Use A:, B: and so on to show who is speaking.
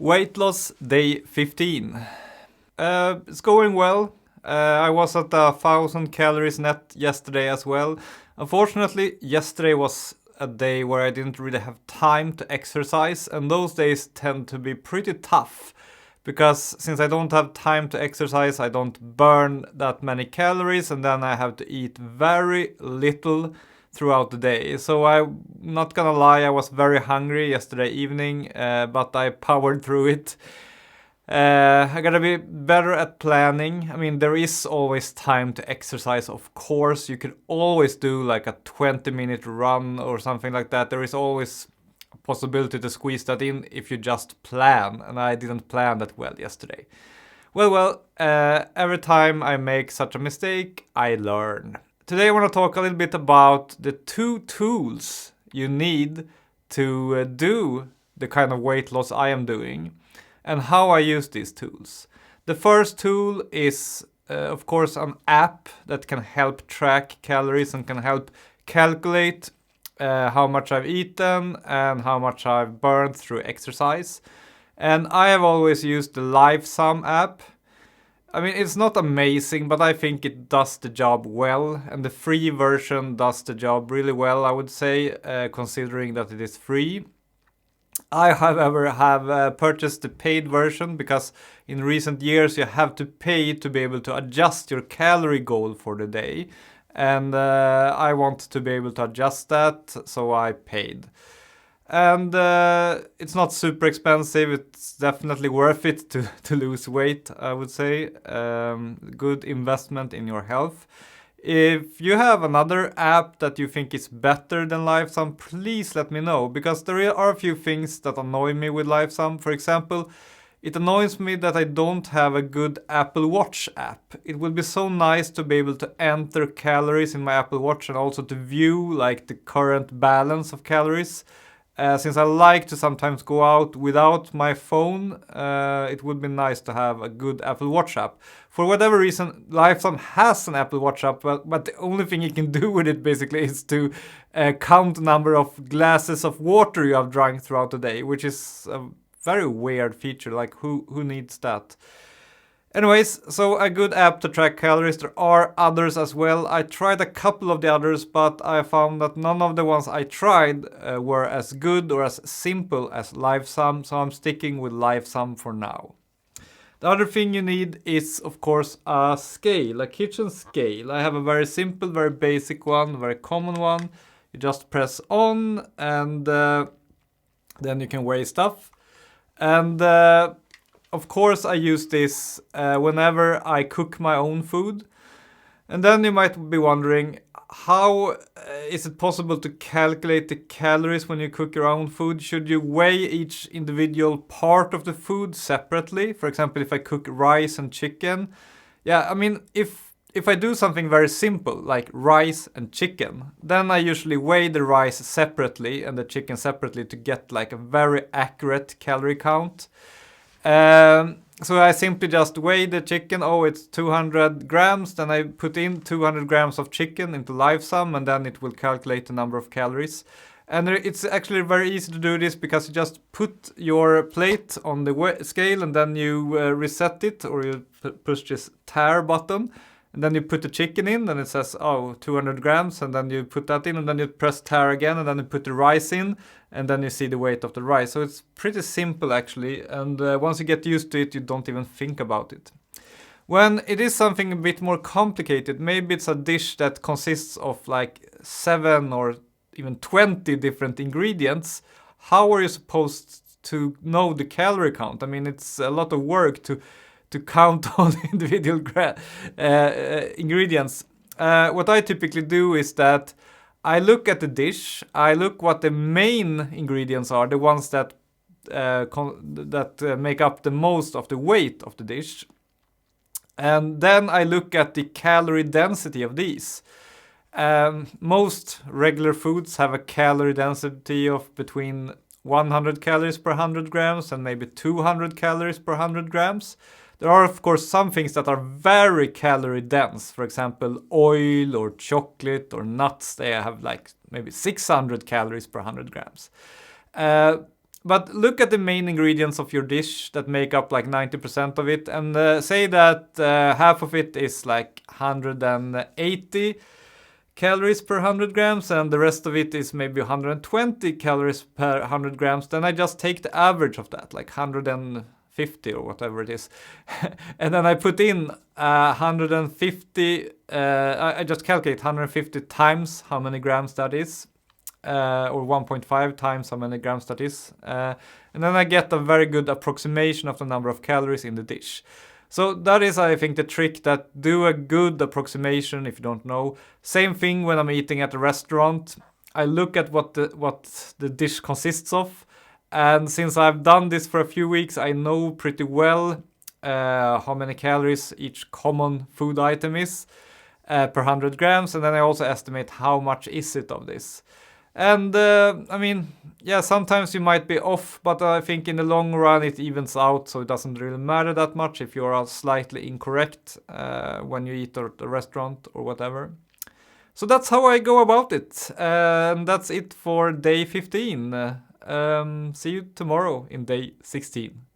A: Weight loss day 15. It's going well. I was at 1,000 calories net yesterday as well. Unfortunately, yesterday was a day where I didn't really have time to exercise, and those days tend to be pretty tough because since I don't have time to exercise, I don't burn that many calories, and then I have to eat very little throughout the day. So I'm not gonna lie, I was very hungry yesterday evening, but I powered through it. I gotta be better at planning. I mean, there is always time to exercise, of course. You could always do like a 20-minute run or something like that. There is always a possibility to squeeze that in if you just plan, and I didn't plan that well yesterday. Well, every time I make such a mistake, I learn. Today I want to talk a little bit about the 2 tools you need to do the kind of weight loss I am doing and how I use these tools. The first tool is, of course, an app that can help track calories and can help calculate how much I've eaten and how much I've burned through exercise. And I have always used the LifeSum app. I mean, it's not amazing, but I think it does the job well, and the free version does the job really well, I would say, considering that it is free. I, however, have purchased the paid version because in recent years you have to pay to be able to adjust your calorie goal for the day, and I want to be able to adjust that, so I paid. And it's not super expensive. It's definitely worth it to lose weight, I would say. Good investment in your health. If you have another app that you think is better than LifeSum, please let me know, because there are a few things that annoy me with LifeSum. For example, it annoys me that I don't have a good Apple Watch app. It would be so nice to be able to enter calories in my Apple Watch and also to view like the current balance of calories. Since I like to sometimes go out without my phone, it would be nice to have a good Apple Watch app. For whatever reason, LifeSum has an Apple Watch app, but the only thing you can do with it basically is to count the number of glasses of water you have drunk throughout the day, which is a very weird feature. Like, who needs that? Anyways, so a good app to track calories. There are others as well. I tried a couple of the others, but I found that none of the ones I tried were as good or as simple as LifeSum, so I'm sticking with LifeSum for now. The other thing you need is, of course, a scale, a kitchen scale. I have a very simple, very basic one, very common one. You just press on and then you can weigh stuff. And of course, I use this whenever I cook my own food. And then you might be wondering, how is it possible to calculate the calories when you cook your own food? Should you weigh each individual part of the food separately? For example, if I cook rice and chicken. Yeah, I mean, if I do something very simple, like rice and chicken, then I usually weigh the rice separately and the chicken separately to get like a very accurate calorie count. So I simply just weigh the chicken. Oh, it's 200 grams. Then I put in 200 grams of chicken into LifeSum, and then it will calculate the number of calories. And it's actually very easy to do this because you just put your plate on the scale and then you reset it, or you push this tare button. And then you put the chicken in, and it says, 200 grams, and then you put that in, and then you press tare again, and then you put the rice in, and then you see the weight of the rice. So it's pretty simple, actually, and once you get used to it, you don't even think about it. When it is something a bit more complicated, maybe it's a dish that consists of like 7 or even 20 different ingredients, how are you supposed to know the calorie count? I mean, it's a lot of work to count all the individual ingredients. What I typically do is that I look at the dish, I look what the main ingredients are, the ones that make up the most of the weight of the dish. And then I look at the calorie density of these. Most regular foods have a calorie density of between 100 calories per 100 grams and maybe 200 calories per 100 grams. There are, of course, some things that are very calorie dense. For example, oil or chocolate or nuts. They have like maybe 600 calories per 100 grams. But look at the main ingredients of your dish that make up like 90% of it, and say that half of it is like 180 calories per 100 grams and the rest of it is maybe 120 calories per 100 grams, then I just take the average of that, like 150 or whatever it is. And then I put in 150, I just calculate 150 times how many grams that is. Or 1.5 times how many grams that is. And then I get a very good approximation of the number of calories in the dish. So that is, I think, the trick, that do a good approximation if you don't know. Same thing when I'm eating at a restaurant. I look at what the dish consists of. And since I've done this for a few weeks, I know pretty well how many calories each common food item is per 100 grams. And then I also estimate how much is it of this. And I mean, yeah, sometimes you might be off, but I think in the long run it evens out, so it doesn't really matter that much if you're slightly incorrect when you eat at a restaurant or whatever. So that's how I go about it. And that's it for day 15. See you tomorrow in day 16.